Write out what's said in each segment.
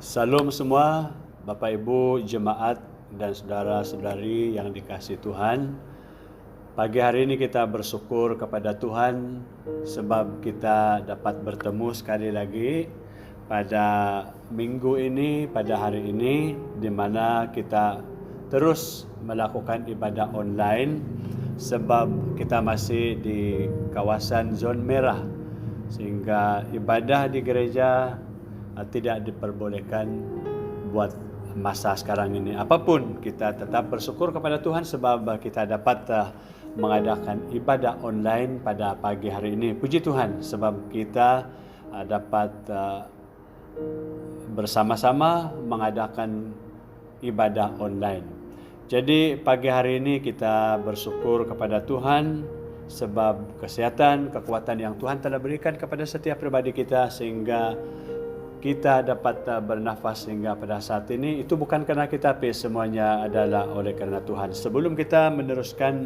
Salam semua Bapak Ibu jemaat dan saudara-saudari yang dikasihi Tuhan. Pagi hari ini kita bersyukur kepada Tuhan sebab kita dapat bertemu sekali lagi pada minggu ini, pada hari ini, di mana kita terus melakukan ibadah online sebab kita masih di kawasan zon merah, sehingga ibadah di gereja tidak diperbolehkan buat masa sekarang ini. Apapun, kita tetap bersyukur kepada Tuhan sebab kita dapat mengadakan ibadah online pada pagi hari ini. Puji Tuhan sebab kita dapat bersama-sama mengadakan ibadah online. Jadi pagi hari ini kita bersyukur kepada Tuhan sebab kesehatan, kekuatan yang Tuhan telah berikan kepada setiap pribadi kita sehingga kita dapat bernafas hingga pada saat ini. Itu bukan karena kita, tapi semuanya adalah oleh karena Tuhan. Sebelum kita meneruskan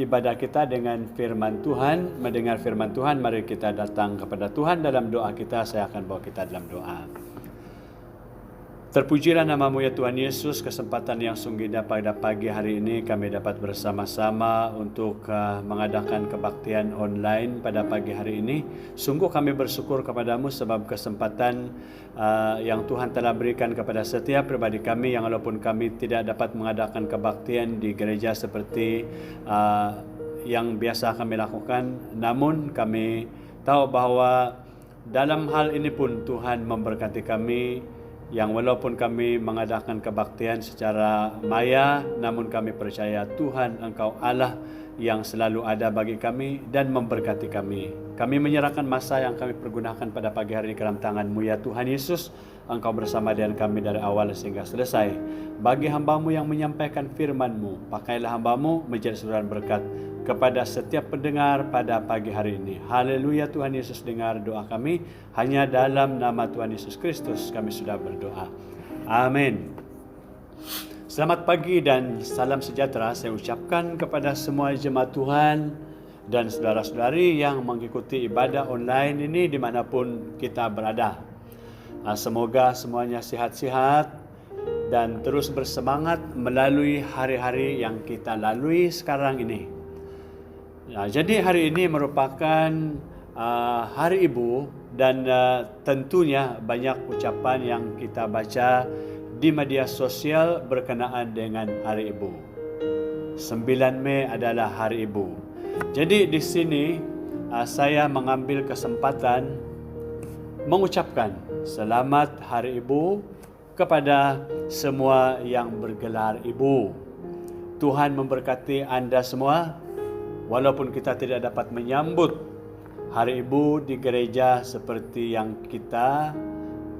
ibadah kita dengan firman Tuhan, mendengar firman Tuhan, mari kita datang kepada Tuhan dalam doa kita. Saya akan bawa kita dalam doa. Terpujilah nama-Mu ya Tuhan Yesus, kesempatan yang sungguh indah pada pagi hari ini kami dapat bersama-sama untuk mengadakan kebaktian online pada pagi hari ini. Sungguh kami bersyukur kepada-Mu sebab kesempatan yang Tuhan telah berikan kepada setiap pribadi kami yang walaupun kami tidak dapat mengadakan kebaktian di gereja seperti yang biasa kami lakukan, namun kami tahu bahwa dalam hal ini pun Tuhan memberkati kami, yang walaupun kami mengadakan kebaktian secara maya, namun kami percaya Tuhan Engkau Allah yang selalu ada bagi kami dan memberkati kami. Kami menyerahkan masa yang kami pergunakan pada pagi hari ini ke dalam tangan-Mu ya Tuhan Yesus. Engkau bersama dengan kami dari awal sehingga selesai. Bagi hamba-Mu yang menyampaikan firman-Mu, pakailah hamba-Mu menjadi saluran berkat kepada setiap pendengar pada pagi hari ini. Haleluya Tuhan Yesus, dengar doa kami. Hanya dalam nama Tuhan Yesus Kristus kami sudah berdoa. Amin. Selamat pagi dan salam sejahtera saya ucapkan kepada semua jemaat Tuhan dan saudara-saudari yang mengikuti ibadah online ini dimanapun kita berada. Semoga semuanya sehat-sehat dan terus bersemangat melalui hari-hari yang kita lalui sekarang ini. Jadi hari ini merupakan Hari Ibu dan tentunya banyak ucapan yang kita baca di media sosial berkenaan dengan Hari Ibu. 9 Mei adalah Hari Ibu. Jadi di sini saya mengambil kesempatan mengucapkan selamat Hari Ibu kepada semua yang bergelar ibu. Tuhan memberkati Anda semua. Walaupun kita tidak dapat menyambut Hari Ibu di gereja seperti yang kita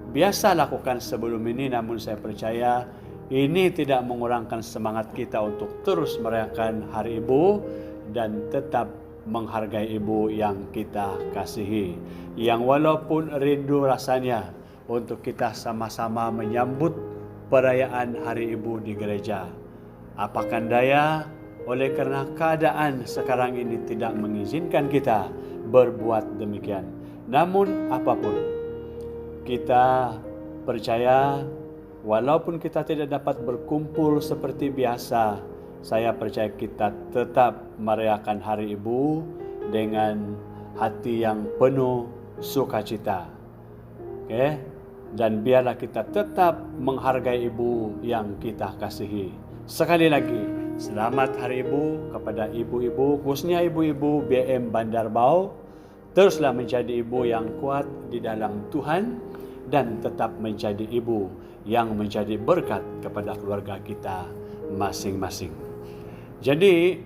biasa lakukan sebelum ini, namun saya percaya ini tidak mengurangkan semangat kita untuk terus merayakan Hari Ibu dan tetap menghargai ibu yang kita kasihi, yang walaupun rindu rasanya untuk kita sama-sama menyambut perayaan Hari Ibu di gereja. Apakan daya, oleh karena keadaan sekarang ini tidak mengizinkan kita berbuat demikian. Namun apapun, kita percaya walaupun kita tidak dapat berkumpul seperti biasa, saya percaya kita tetap merayakan Hari Ibu dengan hati yang penuh sukacita. Oke? Dan biarlah kita tetap menghargai ibu yang kita kasihi. Sekali lagi, selamat Hari Ibu kepada ibu-ibu, khususnya ibu-ibu BM Bandar Bau. Teruslah menjadi ibu yang kuat di dalam Tuhan dan tetap menjadi ibu yang menjadi berkat kepada keluarga kita masing-masing. Jadi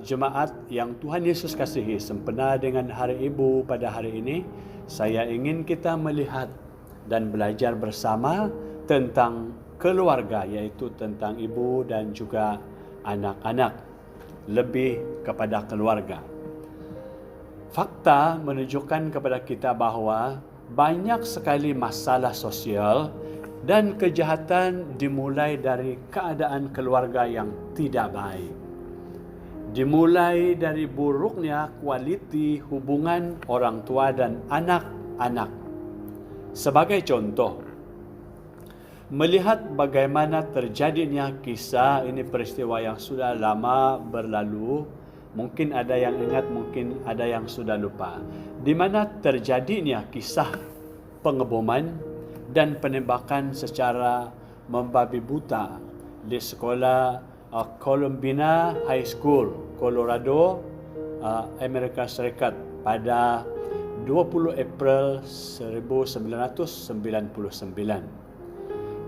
jemaat yang Tuhan Yesus kasihi, sempena dengan Hari Ibu pada hari ini, saya ingin kita melihat dan belajar bersama tentang keluarga, yaitu tentang ibu dan juga anak-anak, lebih kepada keluarga. Fakta menunjukkan kepada kita bahwa banyak sekali masalah sosial dan kejahatan dimulai dari keadaan keluarga yang tidak baik. Dimulai dari buruknya kualiti hubungan orang tua dan anak-anak. Sebagai contoh, melihat bagaimana terjadinya kisah ini, peristiwa yang sudah lama berlalu, mungkin ada yang ingat, mungkin ada yang sudah lupa, di mana terjadinya kisah pengeboman dan penembakan secara membabi buta di sekolah Columbina High School, Colorado, Amerika Serikat pada 20 April 1999.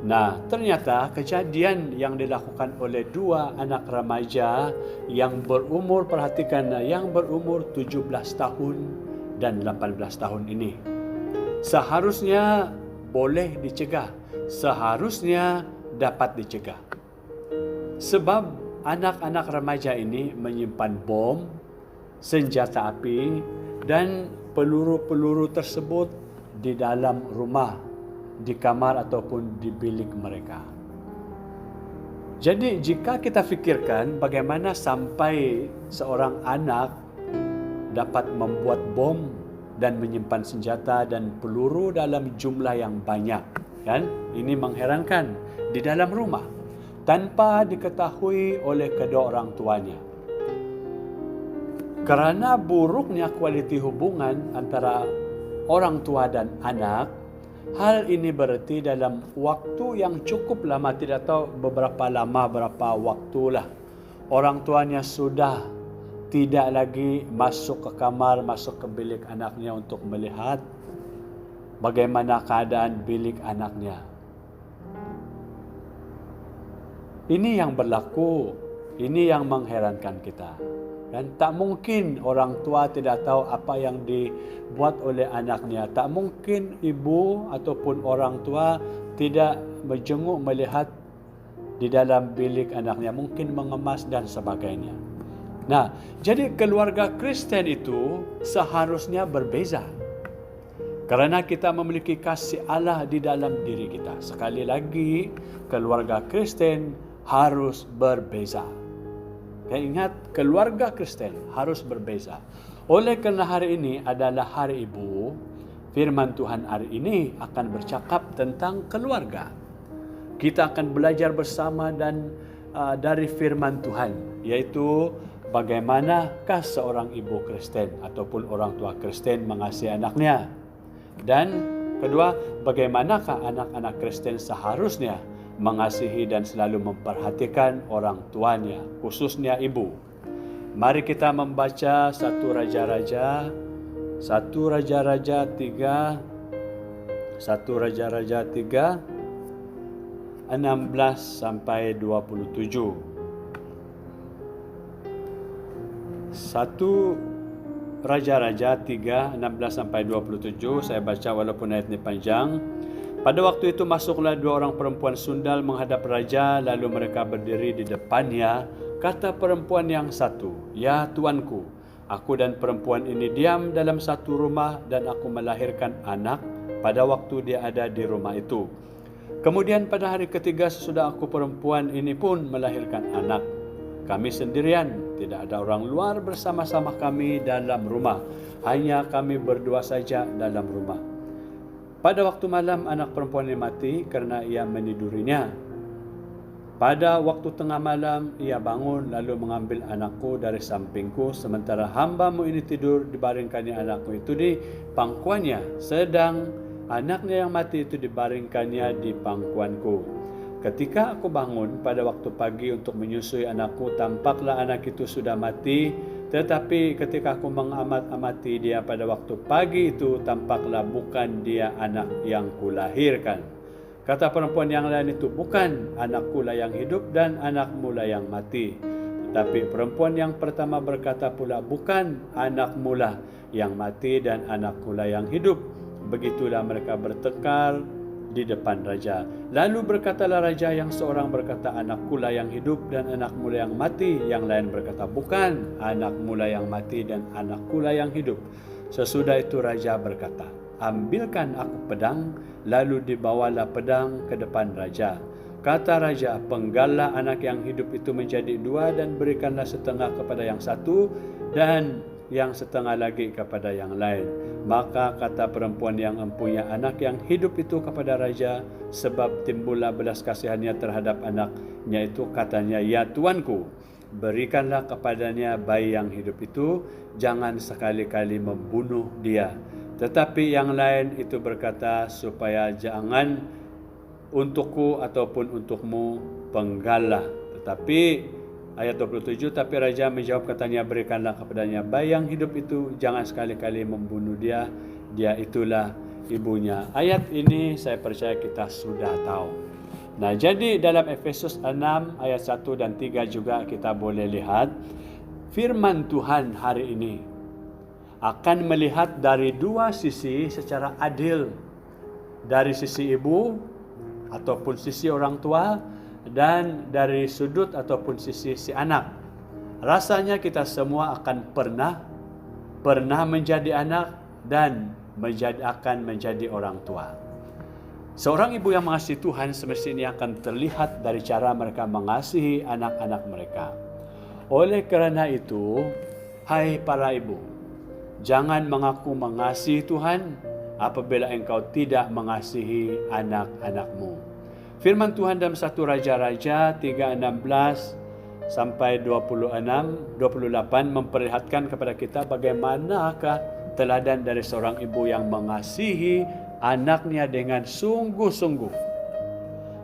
Nah, ternyata kejadian yang dilakukan oleh dua anak remaja yang berumur, perhatikan, yang berumur 17 tahun dan 18 tahun ini seharusnya boleh dicegah, seharusnya dapat dicegah. Sebab anak-anak remaja ini menyimpan bom, senjata api, dan peluru-peluru tersebut di dalam rumah, di kamar ataupun di bilik mereka. Jadi jika kita fikirkan bagaimana sampai seorang anak dapat membuat bom dan menyimpan senjata dan peluru dalam jumlah yang banyak, kan? Ini mengherankan, di dalam rumah tanpa diketahui oleh kedua orang tuanya. Karena buruknya kualiti hubungan antara orang tua dan anak, hal ini berarti dalam waktu yang cukup lama, tidak tahu berapa lama, berapa waktulah, orang tuanya sudah tidak lagi masuk ke kamar, masuk ke bilik anaknya untuk melihat bagaimana keadaan bilik anaknya. Ini yang berlaku, ini yang mengherankan kita. Dan tak mungkin orang tua tidak tahu apa yang dibuat oleh anaknya. Tak mungkin ibu ataupun orang tua tidak menjenguk melihat di dalam bilik anaknya, mungkin mengemas dan sebagainya. Nah, jadi keluarga Kristen itu seharusnya berbeza. Karena kita memiliki kasih Allah di dalam diri kita. Sekali lagi, keluarga Kristen harus berbeza. Ingat, keluarga Kristen harus berbeza. Oleh kerana hari ini adalah hari Ibu, firman Tuhan hari ini akan bercakap tentang keluarga. Kita akan belajar bersama dan dari firman Tuhan, yaitu bagaimanakah seorang ibu Kristen ataupun orang tua Kristen mengasihi anaknya. Dan kedua, bagaimanakah anak-anak Kristen seharusnya mengasihi dan selalu memperhatikan orang tuanya, khususnya ibu. Mari kita membaca 1 Raja-Raja 3, 1 Raja-Raja 3, 16 sampai 27. 1 Raja-Raja 3, 16 sampai 27. Saya baca walaupun ayat ini panjang. Pada waktu itu masuklah dua orang perempuan sundal menghadap raja, lalu mereka berdiri di depannya. Kata perempuan yang satu, "Ya tuanku, aku dan perempuan ini diam dalam satu rumah dan aku melahirkan anak pada waktu dia ada di rumah itu. Kemudian pada hari ketiga sesudah aku, perempuan ini pun melahirkan anak. Kami sendirian, tidak ada orang luar bersama-sama kami dalam rumah. Hanya kami berdua saja dalam rumah. Pada waktu malam anak perempuan ini mati kerana ia menidurinya. Pada waktu tengah malam ia bangun lalu mengambil anakku dari sampingku, sementara hambamu ini tidur, dibaringkannya anakku itu di pangkuannya, sedang anaknya yang mati itu dibaringkannya di pangkuanku. Ketika aku bangun pada waktu pagi untuk menyusui anakku, tampaklah anak itu sudah mati. Tetapi ketika aku mengamat-amati dia pada waktu pagi itu, tampaklah bukan dia anak yang kulahirkan. Kata perempuan yang lain itu, bukan, anakku lah yang hidup dan anakmu lah yang mati. Tetapi perempuan yang pertama berkata pula, bukan, anakmu lah yang mati dan anakku lah yang hidup. Begitulah mereka bertekar di depan raja. Lalu berkatalah raja, yang seorang berkata, anakku lah yang hidup dan anakmu lah yang mati. Yang lain berkata, bukan, anakmu lah yang mati dan anakku lah yang hidup. Sesudah itu raja berkata, ambilkan aku pedang. Lalu dibawalah pedang ke depan raja. Kata raja, penggallah anak yang hidup itu menjadi dua dan berikanlah setengah kepada yang satu dan yang setengah lagi kepada yang lain. Maka kata perempuan yang mempunyai anak yang hidup itu kepada raja, sebab timbullah belas kasihannya terhadap anaknya itu, katanya, ya tuanku, berikanlah kepadanya bayi yang hidup itu, jangan sekali-kali membunuh dia. Tetapi yang lain itu berkata, supaya jangan untukku ataupun untukmu penggalah. Tetapi ayat 27, tapi raja menjawab, katanya, berikanlah kepadanya bayi yang hidup itu, jangan sekali-kali membunuh dia, dia itulah ibunya. Ayat ini saya percaya kita sudah tahu. Nah, jadi dalam Efesus 6 ayat 1 dan 3 juga kita boleh lihat firman Tuhan hari ini akan melihat dari dua sisi secara adil. Dari sisi ibu ataupun sisi orang tua, dan dari sudut ataupun sisi si anak. Rasanya kita semua akan pernah menjadi anak dan akan menjadi orang tua. Seorang ibu yang mengasihi Tuhan semestinya akan terlihat dari cara mereka mengasihi anak-anak mereka. Oleh kerana itu, hai para ibu, jangan mengaku mengasihi Tuhan apabila engkau tidak mengasihi anak-anakmu. Firman Tuhan dalam 1 Raja-Raja 3:16 sampai 28 memperlihatkan kepada kita bagaimanakah teladan dari seorang ibu yang mengasihi anaknya dengan sungguh-sungguh.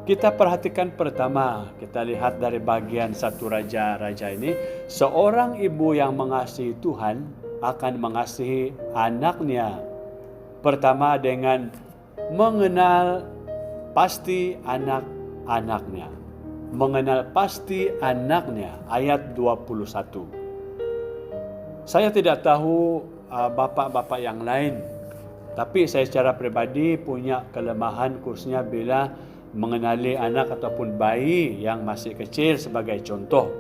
Kita perhatikan pertama, kita lihat dari bagian 1 Raja-Raja ini, seorang ibu yang mengasihi Tuhan akan mengasihi anaknya. Pertama dengan mengenal pasti anak-anaknya. Mengenal pasti anaknya, ayat 21. Saya tidak tahu bapak-bapak yang lain, tapi saya secara pribadi punya kelemahan khususnya bila mengenali anak ataupun bayi yang masih kecil. Sebagai contoh,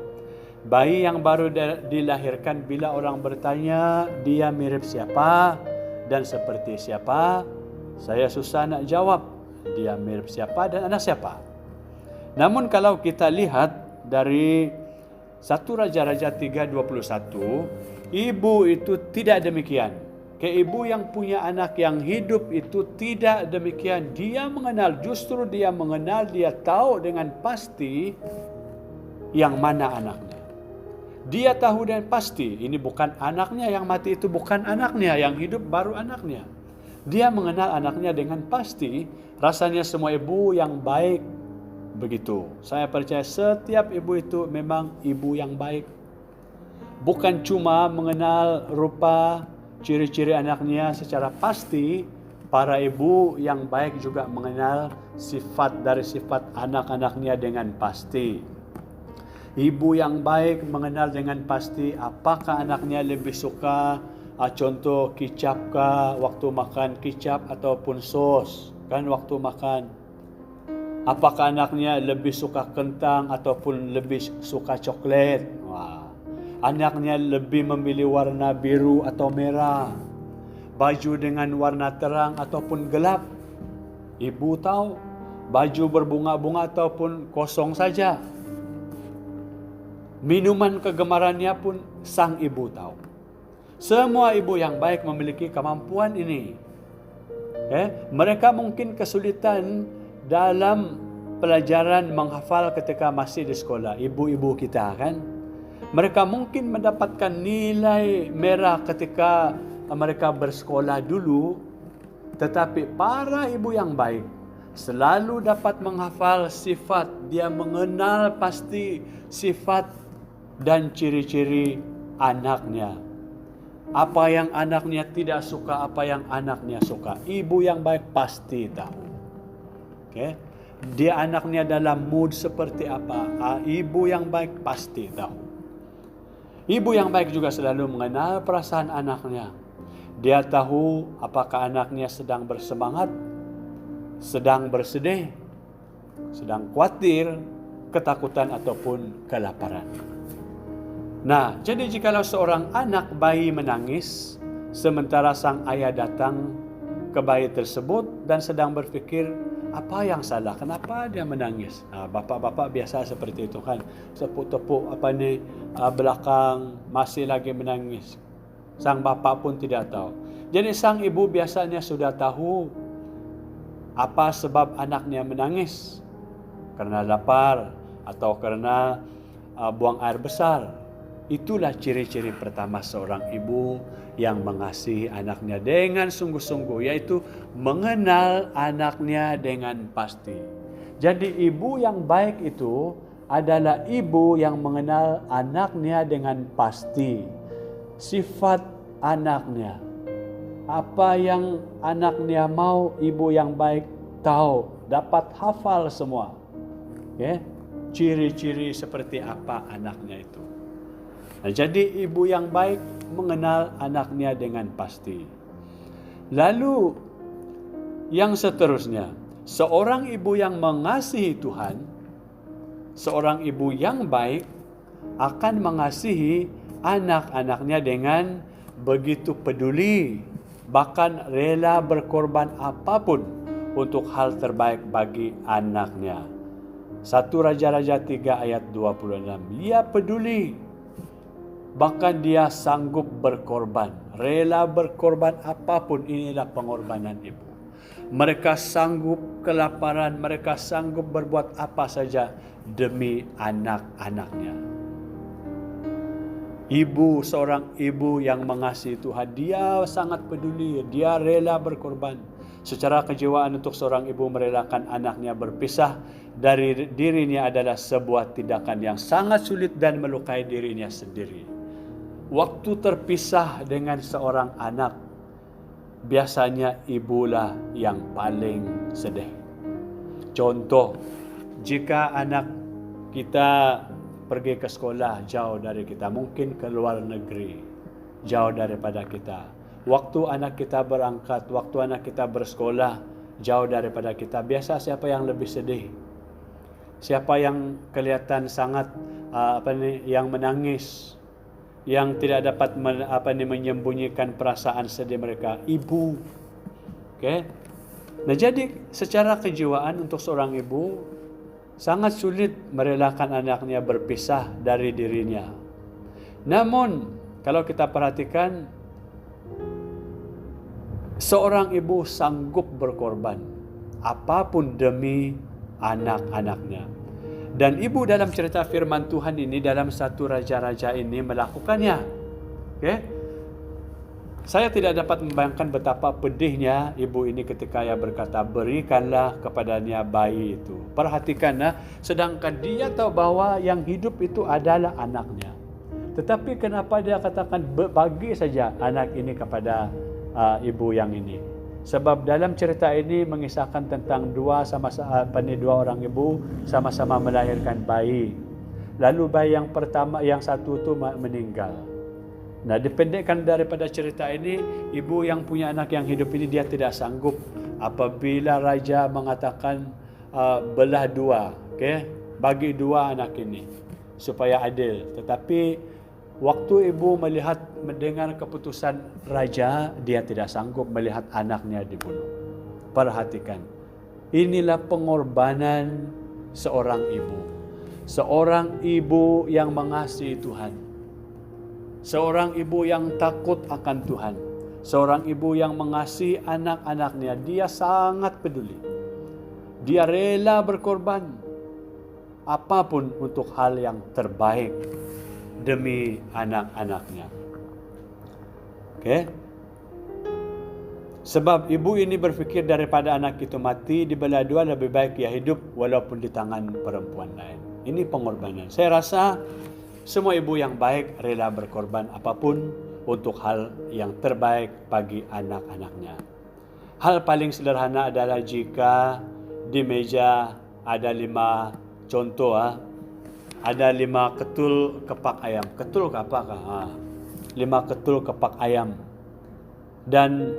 bayi yang baru dilahirkan, bila orang bertanya dia mirip siapa dan seperti siapa, saya susah nak jawab dia mirip siapa dan anak siapa. Namun kalau kita lihat dari 1 Raja-Raja 3:21, ibu itu tidak demikian. Ibu yang punya anak yang hidup itu tidak demikian. Dia mengenal, justru dia mengenal, dia tahu dengan pasti yang mana anaknya. Dia tahu dengan pasti ini bukan anaknya, yang mati itu bukan anaknya, yang hidup baru anaknya. Dia mengenal anaknya dengan pasti. Rasanya semua ibu yang baik begitu. Saya percaya setiap ibu itu memang ibu yang baik. Bukan cuma mengenal rupa, ciri-ciri anaknya secara pasti, para ibu yang baik juga mengenal sifat dari sifat anak-anaknya dengan pasti. Ibu yang baik mengenal dengan pasti apakah anaknya lebih suka contoh kicap kah waktu makan kicap ataupun sos kan waktu makan. Apakah anaknya lebih suka kentang ataupun lebih suka coklat. Anaknya lebih memilih warna biru atau merah, baju dengan warna terang ataupun gelap. Ibu tahu, baju berbunga-bunga ataupun kosong saja. Minuman kegemarannya pun sang ibu tahu. Semua ibu yang baik memiliki kemampuan ini. Mereka mungkin kesulitan dalam pelajaran menghafal ketika masih di sekolah. Ibu-ibu kita kan, mereka mungkin mendapatkan nilai merah ketika mereka bersekolah dulu, tetapi para ibu yang baik selalu dapat menghafal sifat. Dia mengenal pasti sifat dan ciri-ciri anaknya. Apa yang anaknya tidak suka, apa yang anaknya suka. Ibu yang baik pasti tahu. Dia anaknya dalam mood seperti apa. Ibu yang baik pasti tahu. Ibu yang baik juga selalu mengenal perasaan anaknya. Dia tahu apakah anaknya sedang bersemangat, sedang bersedih, sedang khawatir, ketakutan ataupun kelaparan. Nah, jadi jikalau seorang anak bayi menangis, sementara sang ayah datang ke bayi tersebut dan sedang berfikir, apa yang salah? Kenapa dia menangis? Bapak-bapak biasa seperti itu kan. Tepuk-tepuk belakang, masih lagi menangis. Sang bapak pun tidak tahu. Jadi sang ibu biasanya sudah tahu apa sebab anaknya menangis. Karena lapar atau karena buang air besar. Itulah ciri-ciri pertama seorang ibu yang mengasihi anaknya dengan sungguh-sungguh, yaitu mengenal anaknya dengan pasti. Jadi ibu yang baik itu adalah ibu yang mengenal anaknya dengan pasti. Sifat anaknya, apa yang anaknya mau, ibu yang baik tahu, dapat hafal semua. Okay? Ciri-ciri seperti apa anaknya itu. Nah, jadi ibu yang baik mengenal anaknya dengan pasti. Lalu yang seterusnya, seorang ibu yang mengasihi Tuhan, seorang ibu yang baik akan mengasihi anak-anaknya dengan begitu peduli, bahkan rela berkorban apapun untuk hal terbaik bagi anaknya. 1 Raja-Raja 3 ayat 26. Dia peduli, bahkan dia sanggup berkorban, rela berkorban apapun. Inilah pengorbanan ibu. Mereka sanggup kelaparan, mereka sanggup berbuat apa saja demi anak-anaknya. Ibu, seorang ibu yang mengasihi Tuhan, dia sangat peduli, dia rela berkorban. Secara kejiwaan untuk seorang ibu merelakan anaknya berpisah dari dirinya adalah sebuah tindakan yang sangat sulit dan melukai dirinya sendiri. Waktu terpisah dengan seorang anak, biasanya ibulah yang paling sedih. Contoh, jika anak kita pergi ke sekolah jauh dari kita, mungkin ke luar negeri, jauh daripada kita. Waktu anak kita berangkat, waktu anak kita bersekolah, jauh daripada kita. Biasa siapa yang lebih sedih? Siapa yang kelihatan sangat yang menangis, yang tidak dapat menyembunyikan perasaan sedih mereka? Ibu. Okay? Nah, jadi secara kejiwaan untuk seorang ibu sangat sulit merelakan anaknya berpisah dari dirinya. Namun, kalau kita perhatikan, seorang ibu sanggup berkorban apapun demi anak-anaknya. Dan ibu dalam cerita firman Tuhan ini, dalam 1 Raja-Raja ini melakukannya. Okay? Saya tidak dapat membayangkan betapa pedihnya ibu ini ketika ia berkata, berikanlah kepadanya bayi itu. Perhatikanlah, sedangkan dia tahu bahwa yang hidup itu adalah anaknya. Tetapi kenapa dia katakan bagi saja anak ini kepada ibu yang ini? Sebab dalam cerita ini mengisahkan tentang dua orang ibu sama-sama melahirkan bayi. Lalu bayi yang pertama, yang satu itu meninggal. Nah, dipendekkan daripada cerita ini, ibu yang punya anak yang hidup ini dia tidak sanggup apabila raja mengatakan belah dua, bagi dua anak ini supaya adil. Tetapi waktu ibu mendengar keputusan raja, dia tidak sanggup melihat anaknya dibunuh. Perhatikan, inilah pengorbanan seorang ibu. Seorang ibu yang mengasihi Tuhan. Seorang ibu yang takut akan Tuhan. Seorang ibu yang mengasihi anak-anaknya. Dia sangat peduli. Dia rela berkorban apapun untuk hal yang terbaik demi anak-anaknya. Sebab ibu ini berfikir daripada anak itu mati dibelah dua, lebih baik ia hidup walaupun di tangan perempuan lain. Ini pengorbanan. Saya rasa semua ibu yang baik rela berkorban apapun untuk hal yang terbaik bagi anak-anaknya. Hal paling sederhana adalah jika di meja ada 5 contoh, ada 5 ketul kepak ayam. Ketul kepak, 5 ketul kepak ayam dan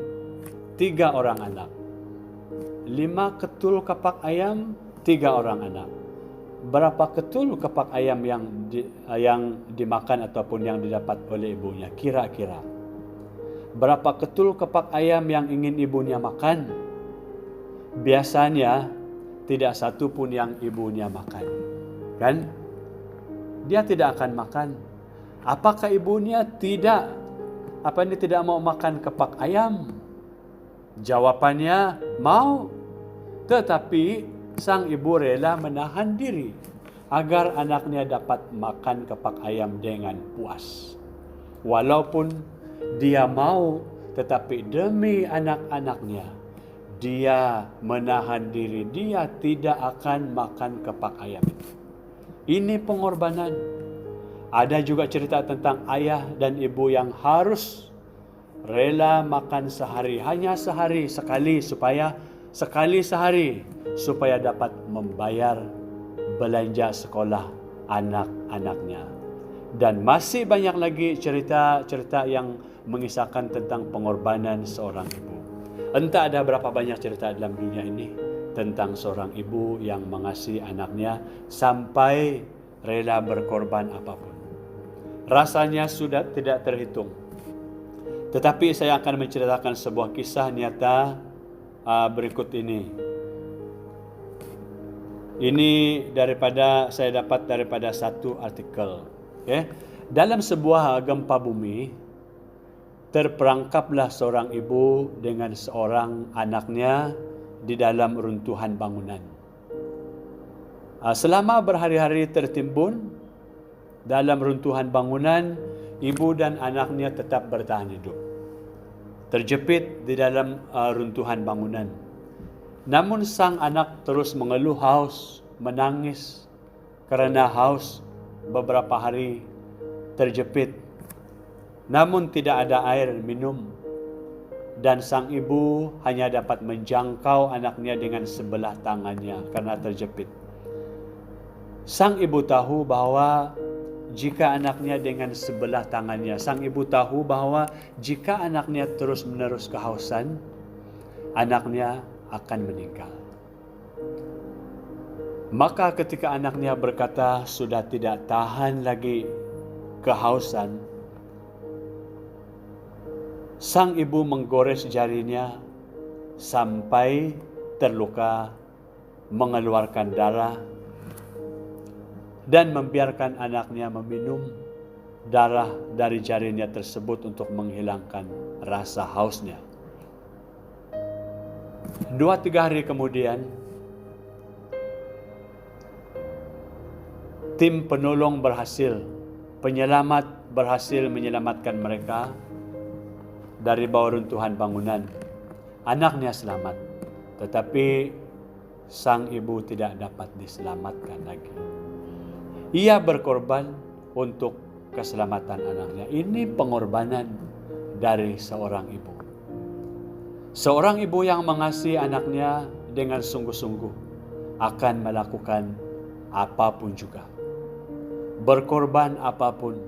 3 orang anak. 5 ketul kepak ayam, 3 orang anak. Berapa ketul kepak ayam yang dimakan ataupun yang didapat oleh ibunya? Kira-kira berapa ketul kepak ayam yang ingin ibunya makan? Biasanya tidak satu pun yang ibunya makan, kan? Dia tidak akan makan. Apakah ibunya tidak apa ini tidak mau makan kepak ayam? Jawabannya mau. Tetapi sang ibu rela menahan diri agar anaknya dapat makan kepak ayam dengan puas. Walaupun dia mau, tetapi demi anak-anaknya, dia menahan diri. Dia tidak akan makan kepak ayam itu. Ini pengorbanan. Ada juga cerita tentang ayah dan ibu yang harus rela makan sehari, hanya sehari sekali sekali sehari supaya dapat membayar belanja sekolah anak-anaknya. Dan masih banyak lagi cerita-cerita yang mengisahkan tentang pengorbanan seorang ibu. Entah ada berapa banyak cerita dalam dunia ini tentang seorang ibu yang mengasihi anaknya sampai rela berkorban apapun. Rasanya sudah tidak terhitung. Tetapi saya akan menceritakan sebuah kisah nyata berikut ini. Ini saya dapat daripada satu artikel. Okay? Dalam sebuah gempa bumi, terperangkaplah seorang ibu dengan seorang anaknya di dalam runtuhan bangunan. Selama berhari-hari tertimbun dalam runtuhan bangunan, ibu dan anaknya tetap bertahan hidup, terjepit di dalam runtuhan bangunan. Namun sang anak terus mengeluh haus, menangis karena haus beberapa hari terjepit. Namun tidak ada air minum, dan sang ibu hanya dapat menjangkau anaknya dengan sebelah tangannya karena terjepit. Sang ibu tahu bahwa jika anaknya dengan sebelah tangannya, sang ibu tahu bahwa jika anaknya terus-menerus kehausan, anaknya akan meninggal. Maka ketika anaknya berkata sudah tidak tahan lagi kehausan, sang ibu menggores jarinya sampai terluka, mengeluarkan darah, dan membiarkan anaknya meminum darah dari jarinya tersebut untuk menghilangkan rasa hausnya. 2-3 hari kemudian, tim penolong penyelamat berhasil menyelamatkan mereka dari bawah runtuhan bangunan. Anaknya selamat, tetapi sang ibu tidak dapat diselamatkan lagi. Ia berkorban untuk keselamatan anaknya. Ini pengorbanan dari seorang ibu. Seorang ibu yang mengasihi anaknya dengan sungguh-sungguh akan melakukan apapun juga, berkorban apapun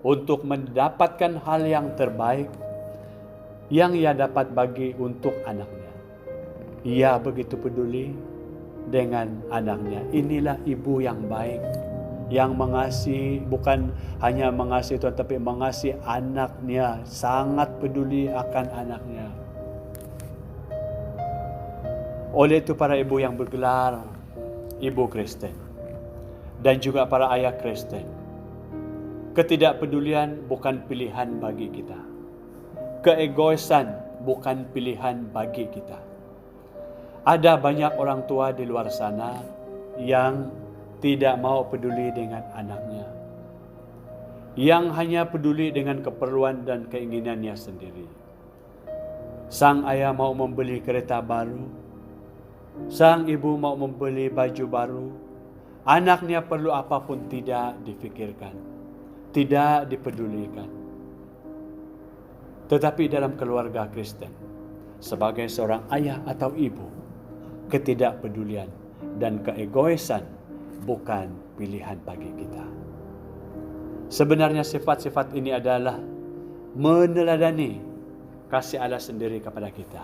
untuk mendapatkan hal yang terbaik yang ia dapat bagi untuk anaknya. Ia begitu peduli dengan anaknya. Inilah ibu yang baik, yang mengasihi, bukan hanya mengasihi Tuhan, tapi mengasihi anaknya, sangat peduli akan anaknya. Oleh itu para ibu yang bergelar ibu Kristen dan juga para ayah Kristen, ketidakpedulian bukan pilihan bagi kita. Keegoisan bukan pilihan bagi kita. Ada banyak orang tua di luar sana yang tidak mau peduli dengan anaknya, yang hanya peduli dengan keperluan dan keinginannya sendiri. Sang ayah mau membeli kereta baru, sang ibu mau membeli baju baru, anaknya perlu apapun tidak difikirkan, tidak dipedulikan. Tetapi dalam keluarga Kristen, sebagai seorang ayah atau ibu, ketidakpedulian dan keegoisan bukan pilihan bagi kita. Sebenarnya sifat-sifat ini adalah meneladani kasih Allah sendiri kepada kita.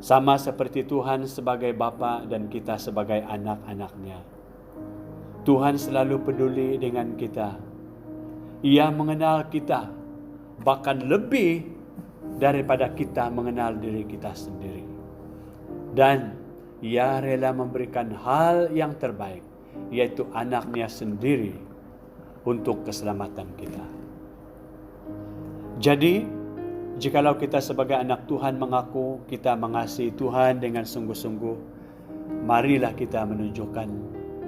Sama seperti Tuhan sebagai Bapa dan kita sebagai anak-anaknya. Tuhan selalu peduli dengan kita. Ia mengenal kita, bahkan lebih daripada kita mengenal diri kita sendiri. Dan Ia rela memberikan hal yang terbaik, yaitu anaknya sendiri untuk keselamatan kita. Jadi, jikalau kita sebagai anak Tuhan mengaku kita mengasihi Tuhan dengan sungguh-sungguh, marilah kita menunjukkan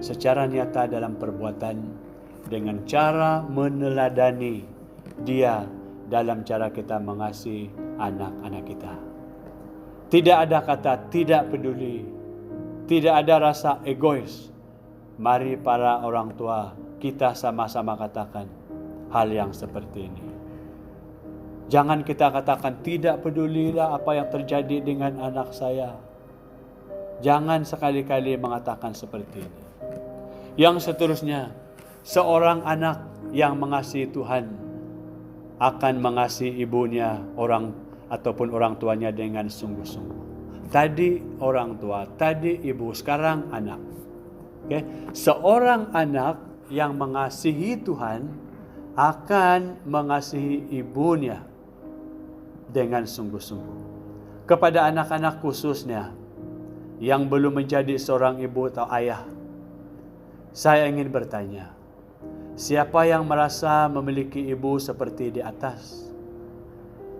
secara nyata dalam perbuatan dengan cara meneladani Dia dalam cara kita mengasihi anak-anak kita. Tidak ada kata tidak peduli, tidak ada rasa egois. Mari para orang tua kita sama-sama katakan hal yang seperti ini. Jangan kita katakan tidak pedulilah apa yang terjadi dengan anak saya. Jangan sekali-kali mengatakan seperti ini. Yang seterusnya, seorang anak yang mengasihi Tuhan akan mengasihi ibunya ataupun orang tuanya dengan sungguh-sungguh. Tadi orang tua, tadi ibu, sekarang anak. Okay? Seorang anak yang mengasihi Tuhan akan mengasihi ibunya dengan sungguh-sungguh. Kepada anak-anak khususnya yang belum menjadi seorang ibu atau ayah, saya ingin bertanya, siapa yang merasa memiliki ibu seperti di atas?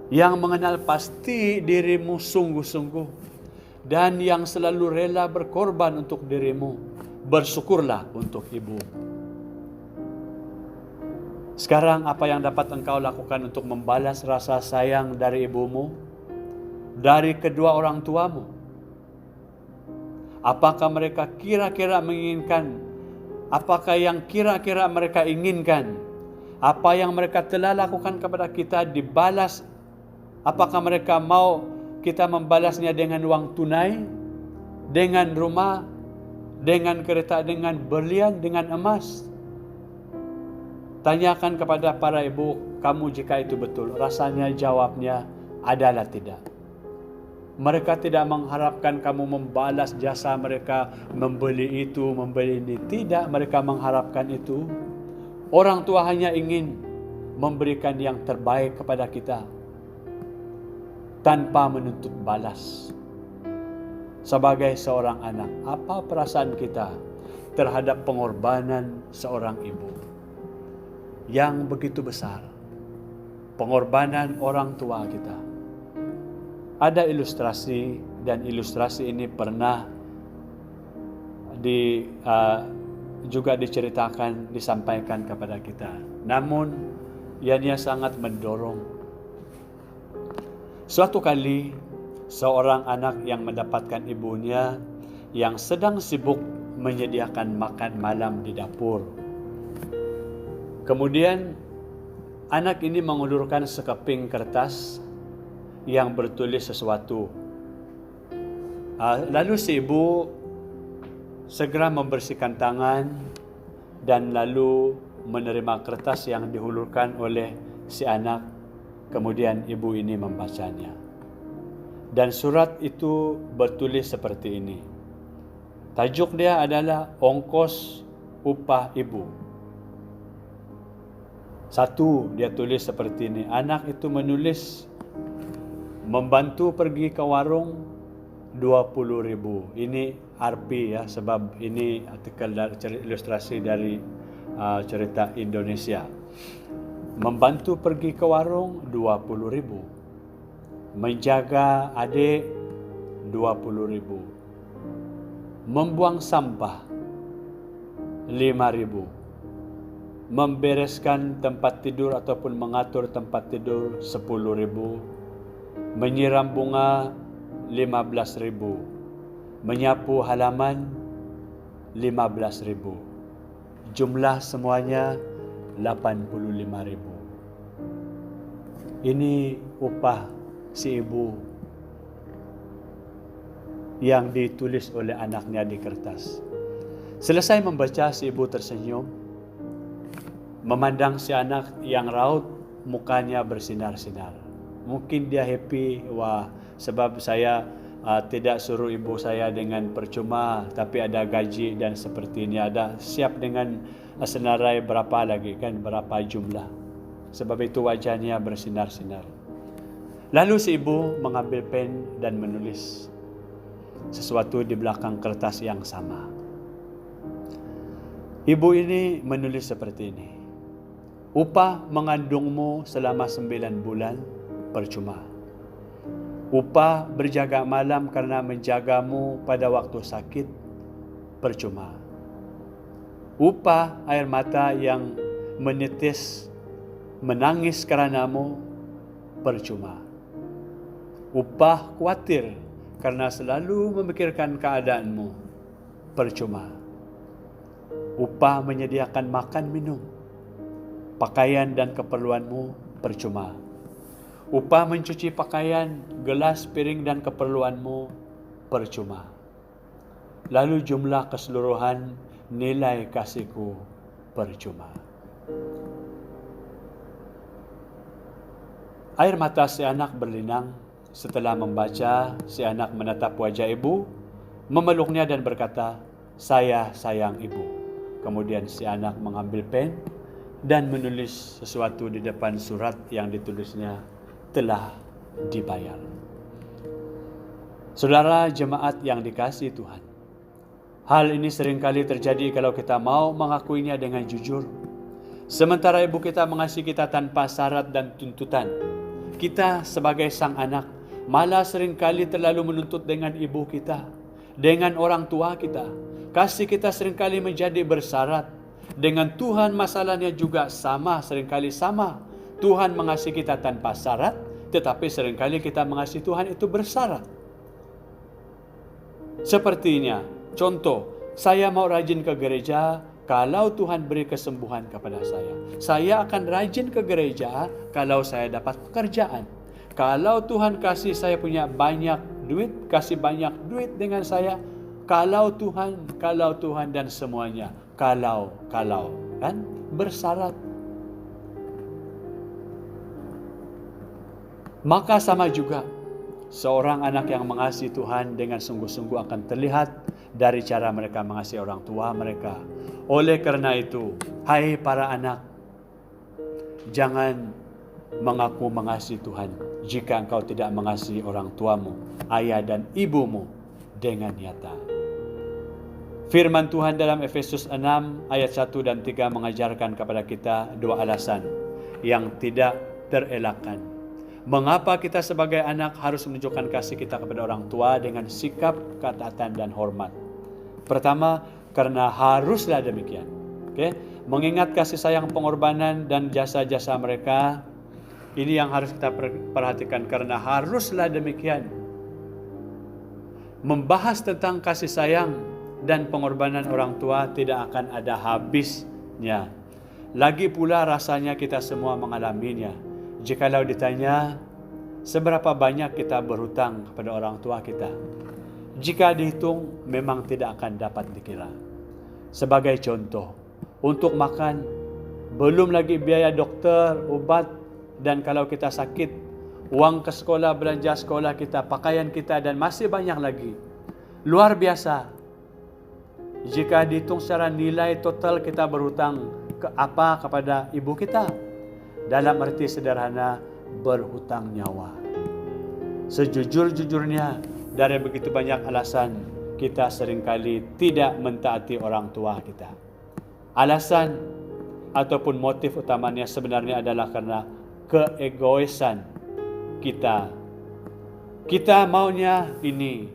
Yang mengenal pasti dirimu sungguh-sungguh dan yang selalu rela berkorban untuk dirimu, bersyukurlah untuk ibu. Sekarang apa yang dapat engkau lakukan untuk membalas rasa sayang dari ibumu, dari kedua orang tuamu? Apakah mereka kira-kira menginginkan? Apakah yang kira-kira mereka inginkan? Apa yang mereka telah lakukan kepada kita dibalas? Apakah mereka mau kita membalasnya dengan uang tunai, dengan rumah, dengan kereta, dengan berlian, dengan emas? Tanyakan kepada para ibu kamu jika itu betul. Rasanya jawabnya adalah tidak. Mereka tidak mengharapkan kamu membalas jasa mereka, membeli itu, membeli ini. Tidak, mereka mengharapkan itu. Orang tua hanya ingin memberikan yang terbaik kepada kita tanpa menuntut balas. Sebagai seorang anak, apa perasaan kita terhadap pengorbanan seorang ibu yang begitu besar? Pengorbanan orang tua kita. Ada ilustrasi, dan ilustrasi ini pernah juga diceritakan, disampaikan kepada kita. Namun, ianya sangat mendorong. Suatu kali, seorang anak yang mendapatkan ibunya yang sedang sibuk menyediakan makan malam di dapur. Kemudian, anak ini mengulurkan sekeping kertas yang bertulis sesuatu. Lalu si ibu segera membersihkan tangan dan lalu menerima kertas yang dihulurkan oleh si anak. Kemudian ibu ini membacanya. Dan surat itu bertulis seperti ini. Tajuk dia adalah ongkos upah ibu. Satu, dia tulis seperti ini. Anak itu menulis membantu pergi ke warung 20.000. Ini Rp ya, sebab ini artikel ilustrasi dari cerita Indonesia. Membantu pergi ke warung 20.000. Menjaga adik 20.000. Membuang sampah 5.000. Membereskan tempat tidur ataupun mengatur tempat tidur 10.000. Menyiram bunga 15.000. Menyapu halaman 15.000. Jumlah semuanya 85.000. Ini upah si ibu yang ditulis oleh anaknya di kertas. Selesai membaca, si ibu tersenyum, memandang si anak yang raut, mukanya bersinar-sinar. Mungkin dia happy, wah, sebab saya tidak suruh ibu saya dengan percuma, tapi ada gaji dan seperti ini, ada siap dengan senarai berapa lagi kan, berapa jumlah. Sebab itu wajahnya bersinar-sinar. Lalu si ibu mengambil pen dan menulis sesuatu di belakang kertas yang sama. Ibu ini menulis seperti ini. Upah mengandungmu selama 9 bulan, percuma. Upah berjaga malam karena menjagamu pada waktu sakit, percuma. Upah air mata yang menetes, menangis karenamu, percuma. Upah khawatir karena selalu memikirkan keadaanmu, percuma. Upah menyediakan makan minum, pakaian dan keperluanmu, percuma. Upah mencuci pakaian, gelas, piring dan keperluanmu, percuma. Lalu jumlah keseluruhan nilai kasihku, percuma. Air mata si anak berlinang. Setelah membaca, si anak menatap wajah ibu, memeluknya dan berkata, "Saya sayang ibu." Kemudian si anak mengambil pen dan menulis sesuatu di depan surat yang ditulisnya, "Telah dibayar." Saudara jemaat yang dikasihi Tuhan, hal ini seringkali terjadi kalau kita mau mengakuinya dengan jujur. Sementara ibu kita mengasihi kita tanpa syarat dan tuntutan, kita sebagai sang anak malah seringkali terlalu menuntut dengan ibu kita, dengan orang tua kita. Kasih kita seringkali menjadi bersyarat. Dengan Tuhan masalahnya juga sama, seringkali sama. Tuhan mengasihi kita tanpa syarat, tetapi seringkali kita mengasihi Tuhan itu bersyarat. Sepertinya, contoh, saya mau rajin ke gereja kalau Tuhan beri kesembuhan kepada saya. Saya akan rajin ke gereja kalau saya dapat pekerjaan. Kalau Tuhan kasih saya punya banyak duit, kasih banyak duit dengan saya. Kalau Tuhan dan semuanya. Kalau, kan? Bersyarat. Maka sama juga, seorang anak yang mengasihi Tuhan dengan sungguh-sungguh akan terlihat dari cara mereka mengasihi orang tua mereka. Oleh karena itu, hai para anak, jangan mengaku mengasihi Tuhan jika engkau tidak mengasihi orang tuamu, ayah dan ibumu dengan nyata. Firman Tuhan dalam Efesus 6 ayat 1 dan 3 mengajarkan kepada kita 2 alasan yang tidak terelakkan. Mengapa kita sebagai anak harus menunjukkan kasih kita kepada orang tua dengan sikap, ketaatan dan hormat? Pertama, karena haruslah demikian. Mengingat kasih sayang, pengorbanan dan jasa-jasa mereka, ini yang harus kita perhatikan karena haruslah demikian. Membahas tentang kasih sayang dan pengorbanan orang tua tidak akan ada habisnya. Lagi pula rasanya kita semua mengalaminya. Jikalau ditanya, seberapa banyak kita berhutang kepada orang tua kita? Jika dihitung, memang tidak akan dapat dikira. Sebagai contoh, untuk makan, belum lagi biaya dokter, obat, dan kalau kita sakit, uang ke sekolah, belanja sekolah kita, pakaian kita, dan masih banyak lagi. Luar biasa. Jika dihitung secara nilai total kita berhutang kepada ibu kita? Dalam arti sederhana, berhutang nyawa. Sejujur-jujurnya, dari begitu banyak alasan, kita seringkali tidak mentaati orang tua kita. Alasan ataupun motif utamanya sebenarnya adalah karena keegoisan kita. Kita maunya ini.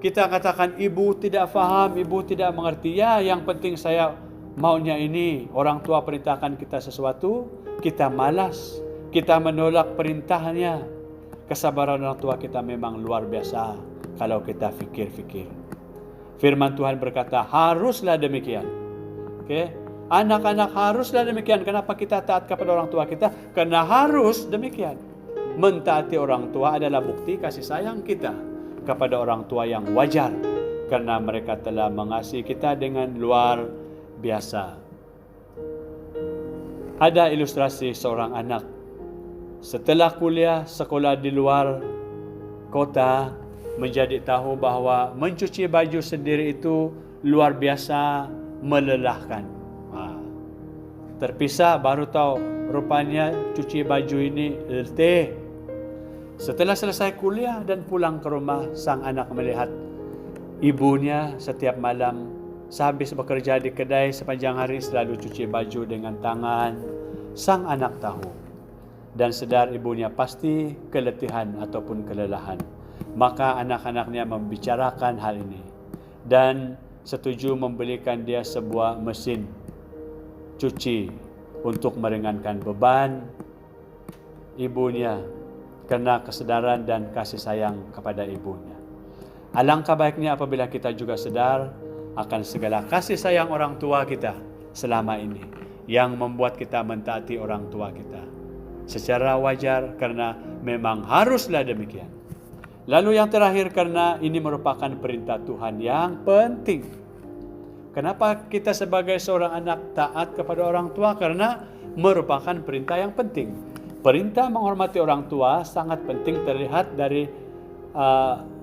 Kita katakan ibu tidak faham, ibu tidak mengerti. Ya, yang penting saya maunya ini. Orang tua perintahkan kita sesuatu, kita malas. Kita menolak perintahnya. Kesabaran orang tua kita memang luar biasa kalau kita fikir-fikir. Firman Tuhan berkata, haruslah demikian. Anak-anak haruslah demikian. Kenapa kita taat kepada orang tua kita? Karena harus demikian. Mentaati orang tua adalah bukti kasih sayang kita kepada orang tua yang wajar. Karena mereka telah mengasihi kita dengan luar biasa. Ada ilustrasi seorang anak. Setelah kuliah sekolah di luar kota, menjadi tahu bahwa mencuci baju sendiri itu luar biasa melelahkan. Terpisah baru tahu rupanya cuci baju ini letih. Setelah selesai kuliah dan pulang ke rumah, sang anak melihat ibunya setiap malam sehabis bekerja di kedai sepanjang hari selalu cuci baju dengan tangan, sang anak tahu dan sadar ibunya pasti keletihan ataupun kelelahan. Maka anak-anaknya membicarakan hal ini dan setuju membelikan dia sebuah mesin cuci untuk meringankan beban ibunya karena kesadaran dan kasih sayang kepada ibunya. Alangkah baiknya apabila kita juga sadar akan segala kasih sayang orang tua kita selama ini yang membuat kita mentaati orang tua kita secara wajar karena memang haruslah demikian. Lalu yang terakhir, karena ini merupakan perintah Tuhan yang penting. Kenapa kita sebagai seorang anak taat kepada orang tua? Karena merupakan perintah yang penting. Perintah menghormati orang tua sangat penting, terlihat dari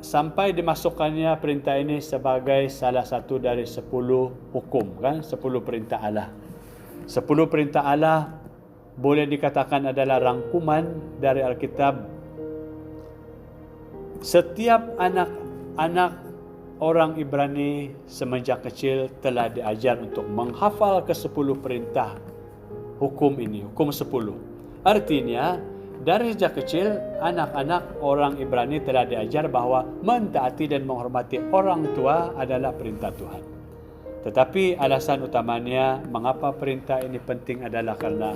sampai dimasukkannya perintah ini sebagai salah satu dari 10 hukum, kan? 10 perintah Allah. 10 perintah Allah boleh dikatakan adalah rangkuman dari Alkitab. Setiap anak-anak orang Ibrani semenjak kecil telah diajar untuk menghafal ke-10 perintah hukum ini, hukum 10. Artinya, dari sejak kecil, anak-anak orang Ibrani telah diajar bahwa mentaati dan menghormati orang tua adalah perintah Tuhan. Tetapi alasan utamanya mengapa perintah ini penting adalah karena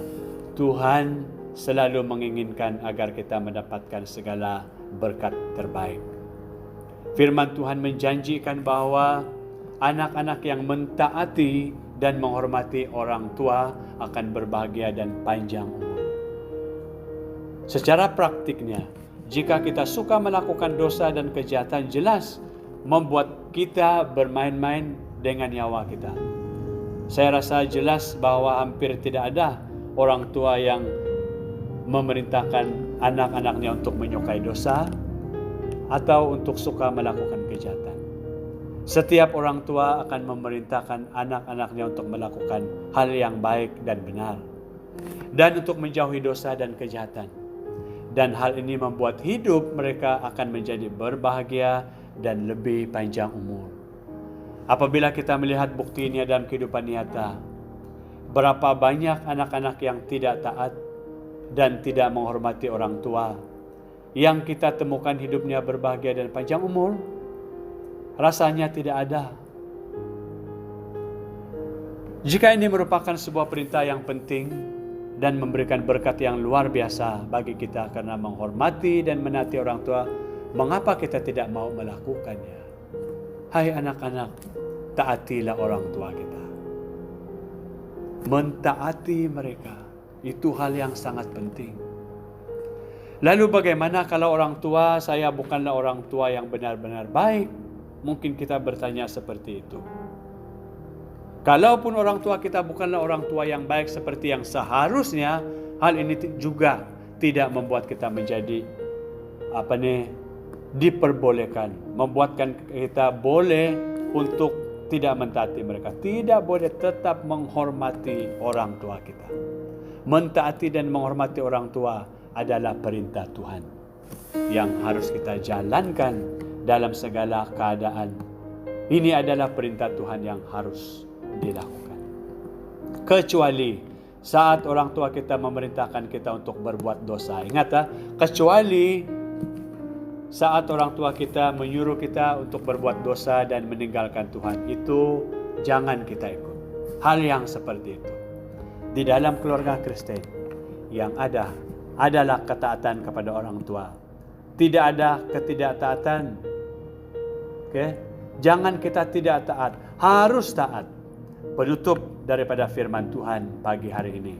Tuhan selalu menginginkan agar kita mendapatkan segala berkat terbaik. Firman Tuhan menjanjikan bahwa anak-anak yang mentaati dan menghormati orang tua akan berbahagia dan panjang umur. Secara praktiknya, jika kita suka melakukan dosa dan kejahatan, jelas membuat kita bermain-main dengan nyawa kita. Saya rasa jelas bahwa hampir tidak ada orang tua yang memerintahkan anak-anaknya untuk menyukai dosa atau untuk suka melakukan kejahatan. Setiap orang tua akan memerintahkan anak-anaknya untuk melakukan hal yang baik dan benar dan untuk menjauhi dosa dan kejahatan. Dan hal ini membuat hidup mereka akan menjadi berbahagia dan lebih panjang umur. Apabila kita melihat bukti ini dalam kehidupan nyata, berapa banyak anak-anak yang tidak taat dan tidak menghormati orang tua yang kita temukan hidupnya berbahagia dan panjang umur? Rasanya tidak ada. Jika ini merupakan sebuah perintah yang penting dan memberikan berkat yang luar biasa bagi kita karena menghormati dan menaati orang tua, mengapa kita tidak mau melakukannya? Hai anak-anak, taatilah orang tua kita. Mentaati mereka itu hal yang sangat penting. Lalu bagaimana kalau orang tua saya bukanlah orang tua yang benar-benar baik? Mungkin kita bertanya seperti itu. Kalaupun orang tua kita bukanlah orang tua yang baik seperti yang seharusnya, hal ini juga tidak membuat kita menjadi diperbolehkan, membuatkan kita boleh untuk tidak mentaati mereka. Tidak boleh, tetap menghormati orang tua kita. Mentaati dan menghormati orang tua adalah perintah Tuhan yang harus kita jalankan dalam segala keadaan. Ini adalah perintah Tuhan yang harus dilakukan. Kecuali saat orang tua kita memerintahkan kita untuk berbuat dosa. Ingat, kecuali saat orang tua kita menyuruh kita untuk berbuat dosa dan meninggalkan Tuhan, itu jangan kita ikut. Hal yang seperti itu. Di dalam keluarga Kristen yang ada adalah ketaatan kepada orang tua. Tidak ada ketidaktaatan. Jangan kita tidak taat, harus taat. Penutup daripada firman Tuhan pagi hari ini.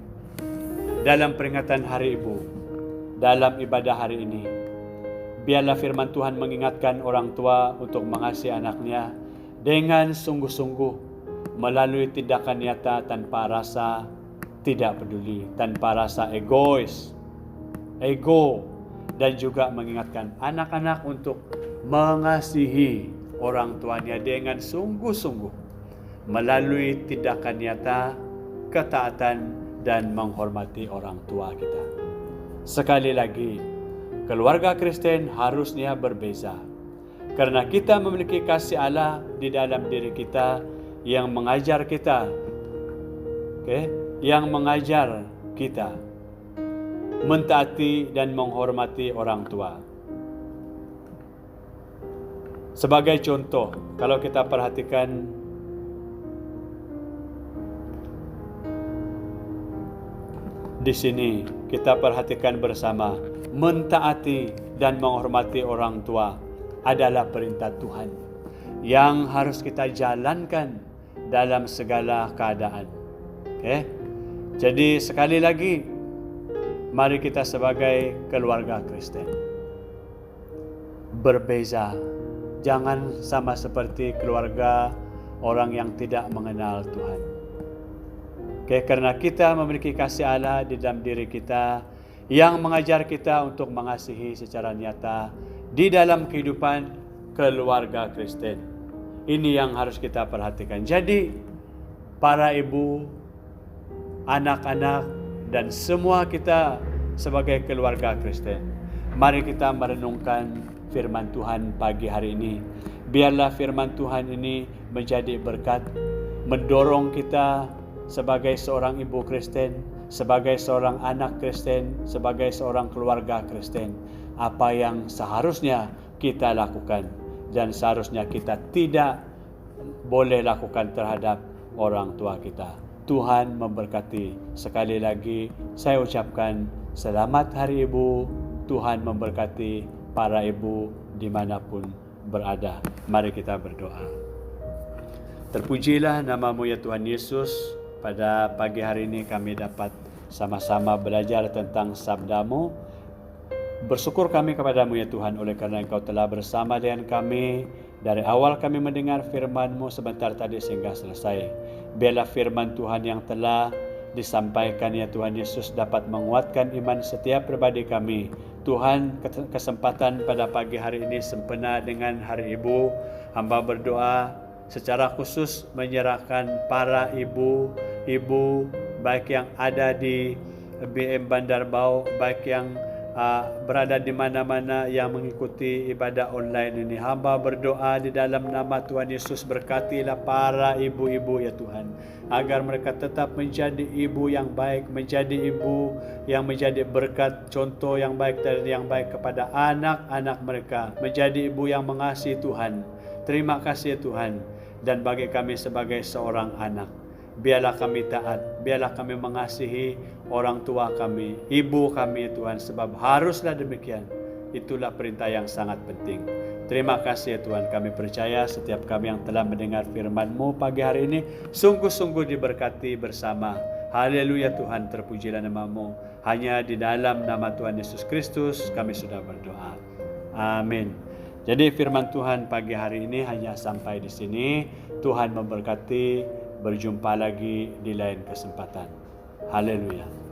Dalam peringatan Hari Ibu, dalam ibadah hari ini, biarlah firman Tuhan mengingatkan orang tua untuk mengasihi anaknya dengan sungguh-sungguh melalui tindakan nyata tanpa rasa tidak peduli, tanpa rasa ego, dan juga mengingatkan anak-anak untuk mengasihi orang tuanya dengan sungguh-sungguh melalui tindakan nyata, ketaatan, dan menghormati orang tua kita. Sekali lagi, keluarga Kristen harusnya berbeza karena kita memiliki kasih Allah di dalam diri kita yang mengajar kita, yang mengajar kita mentaati dan menghormati orang tua. Sebagai contoh, kalau kita perhatikan di sini, kita perhatikan bersama, mentaati dan menghormati orang tua adalah perintah Tuhan yang harus kita jalankan dalam segala keadaan. Jadi sekali lagi, mari kita sebagai keluarga Kristen berbeza. Jangan sama seperti keluarga orang yang tidak mengenal Tuhan. Karena kita memiliki kasih Allah di dalam diri kita yang mengajar kita untuk mengasihi secara nyata di dalam kehidupan keluarga Kristen. Ini yang harus kita perhatikan. Jadi, para ibu, anak-anak, dan semua kita sebagai keluarga Kristen, mari kita merenungkan firman Tuhan pagi hari ini. Biarlah firman Tuhan ini menjadi berkat, mendorong kita sebagai seorang ibu Kristen, sebagai seorang anak Kristen, sebagai seorang keluarga Kristen, apa yang seharusnya kita lakukan dan seharusnya kita tidak boleh lakukan terhadap orang tua kita. Tuhan memberkati. Sekali lagi saya ucapkan selamat Hari Ibu. Tuhan memberkati para ibu dimanapun berada. Mari kita berdoa. Terpujilah namamu ya Tuhan Yesus. Pada pagi hari ini kami dapat sama-sama belajar tentang sabdamu. Bersyukur kami kepadamu ya Tuhan, oleh karena Engkau telah bersama dengan kami dari awal kami mendengar firman-Mu sebentar tadi sehingga selesai. Biarlah firman Tuhan yang telah disampaikan ya Tuhan Yesus dapat menguatkan iman setiap pribadi kami. Tuhan, kesempatan pada pagi hari ini sempena dengan Hari Ibu, hamba berdoa secara khusus menyerahkan para ibu baik yang ada di BM Bandar Bau, baik yang berada di mana-mana yang mengikuti ibadah online ini. Hamba berdoa di dalam nama Tuhan Yesus, berkatilah para ibu-ibu ya Tuhan, agar mereka tetap menjadi ibu yang baik, menjadi ibu yang menjadi berkat, contoh yang baik dan yang baik kepada anak-anak mereka, menjadi ibu yang mengasihi Tuhan. Terima kasih ya Tuhan. Dan bagi kami sebagai seorang anak, biarlah kami taat, biarlah kami mengasihi orang tua kami, ibu kami Tuhan, sebab haruslah demikian. Itulah perintah yang sangat penting. Terima kasih ya Tuhan, kami percaya setiap kami yang telah mendengar firman-Mu pagi hari ini sungguh-sungguh diberkati bersama. Haleluya Tuhan, terpujilah nama-Mu. Hanya di dalam nama Tuhan Yesus Kristus kami sudah berdoa. Amin. Jadi firman Tuhan pagi hari ini hanya sampai di sini. Tuhan memberkati. Berjumpa lagi di lain kesempatan. Haleluya.